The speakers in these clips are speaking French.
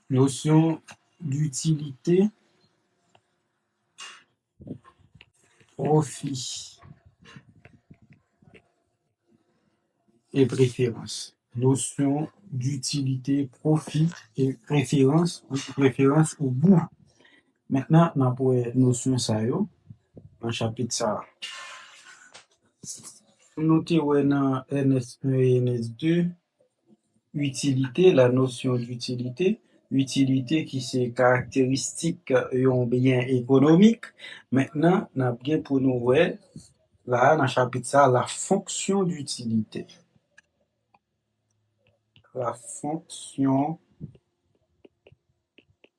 Notion d'utilité, profit et préférence. Notion d'utilité, profit et préférence ou goût. Maintenant, on a pour notion ça yo, dans chapitre ça. Notez dans NS1 et NS2, utilité, la notion d'utilité. Utilité qui c'est caractéristique d'un bien économique. Maintenant, on a bien pour nous voir, là, dans le chapitre ça, la fonction d'utilité. La fonction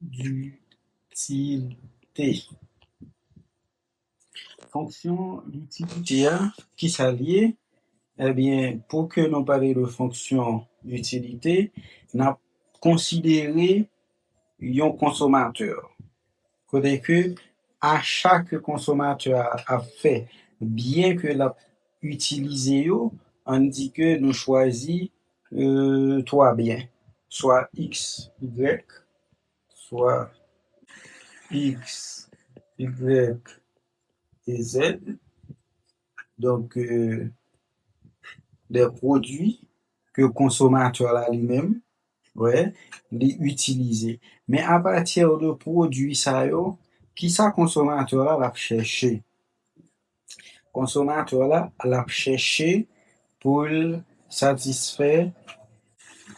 d'utilité. Fonction d'utilité, qui s'allie, eh bien, pour que nous parlions de fonction d'utilité, nous avons considéré un consommateur. Côté que à chaque consommateur a fait, bien que l'a utilisé, on dit que nous choisissons trois biens, soit X, Y, soit X, Y et Z. Donc, des produits que le consommateur lui-même, ouais, les utiliser. Mais à partir de produits ça yo, qui ça consommateur là l'a cherché? Consommateur là l'a cherché pour satisfaire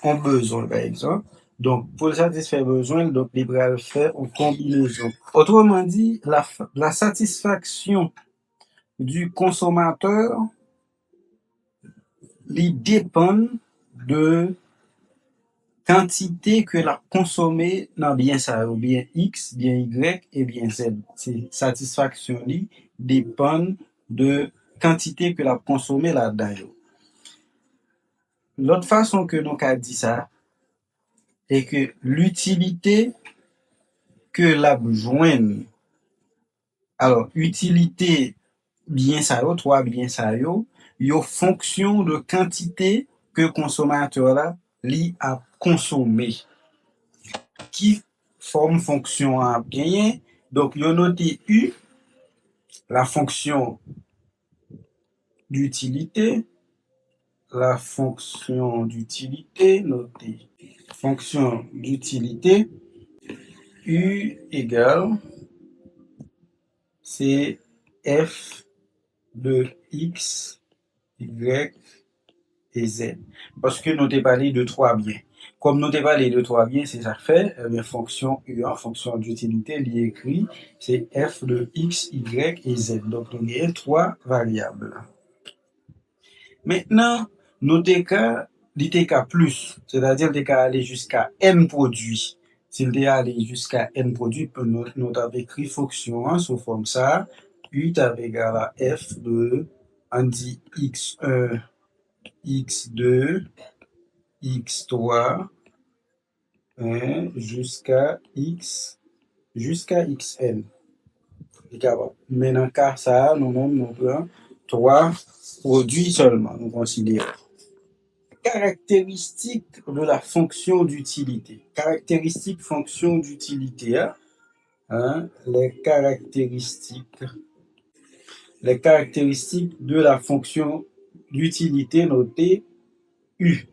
un besoin par exemple. Donc pour satisfaire besoin, donc il va faire une combinaison. Autrement dit, la satisfaction du consommateur il dépend de quantité que la consommé dans bien ça, ou bien X, bien Y et bien Z. C'est satisfaction li dépend de quantité que la consommé là-dedans. L'autre façon que nous avons dit ça est que l'utilité que la joigne. Alors, utilité bien ça yo, trois bien ça yo fonction de quantité que consommateur là li a consommé. Qui forme fonction à gagner. Donc, il y a noté U, la fonction d'utilité. La fonction d'utilité, notée. Fonction d'utilité, U égale, c'est F de X, Y et Z. Parce que nous avons parlé de trois biens. Comme nous avons parlé de trois biens, c'est ça fait, fonction U en fonction d'utilité, il écrit, c'est F de X, Y et Z. Donc, nous avons trois variables. Maintenant, nous avons l'ITK plus, c'est-à-dire l'ITK aller jusqu'à N produits. S'il est allé jusqu'à N produits, nous avons écrit fonction sous forme ça, U est égal à F de, on dit X1, X2, X3, jusqu'à X, jusqu'à XN. Maintenant, car ça, nous-mêmes, nous prenons trois produits seulement, nous considérons. Caractéristiques de la fonction d'utilité. Caractéristiques fonction d'utilité. Les caractéristiques de la fonction d'utilité notée U.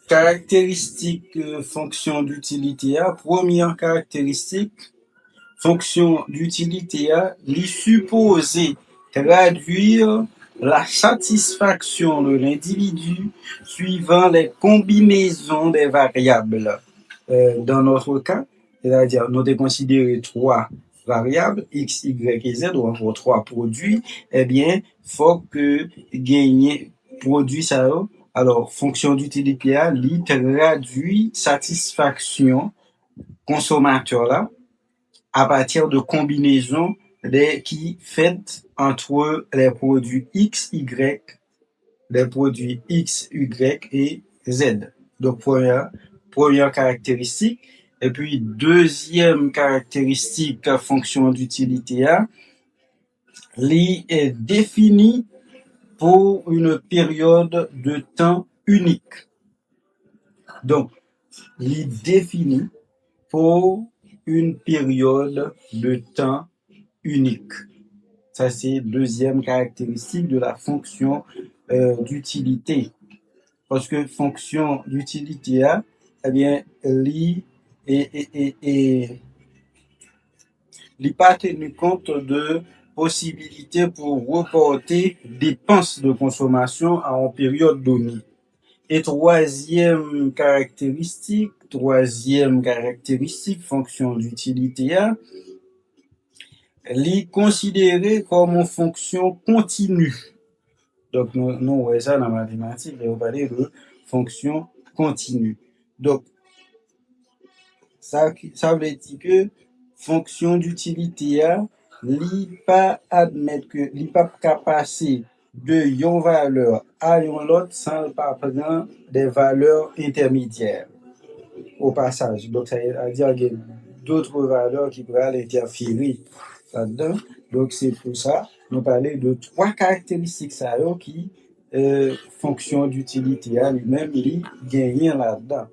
Caractéristiques fonction d'utilité. Première caractéristique, fonction d'utilité, lui supposé traduire la satisfaction de l'individu suivant les combinaisons des variables. Dans notre cas, c'est-à-dire nous avons considéré trois variables, X, Y et Z, ou encore trois produits, eh bien, faut que gagner produit ça. Alors, fonction d'utilité, lui traduit satisfaction consommateur là, à partir de combinaisons qui faites entre les produits X, Y, les produits X, Y et Z. Donc, première caractéristique. Et puis, deuxième caractéristique, fonction d'utilité, est définie pour une période de temps unique. Donc, il définit pour une période de temps unique. Ça, c'est deuxième caractéristique de la fonction d'utilité. Parce que fonction d'utilité, eh bien, li pas tenu compte de possibilités pour reporter dépenses de consommation à une période donnée. Et troisième caractéristique, fonction d'utilité, li considéré comme une fonction continue. Donc, nous voyons ça dans la mathématique, et on parle de fonction continue. Donc, ça veut dire que fonction d'utilité, li pas admettre que li pas passer de yon valeur à yon l'autre sans pas prendre des valeurs intermédiaires au passage. Donc, ça veut dire qu'il y a d'autres valeurs qui pourraient interférer là-dedans. Donc, c'est pour ça, nous parlons de trois caractéristiques ça, qui fonction d'utilité lui-même, il gagne là-dedans.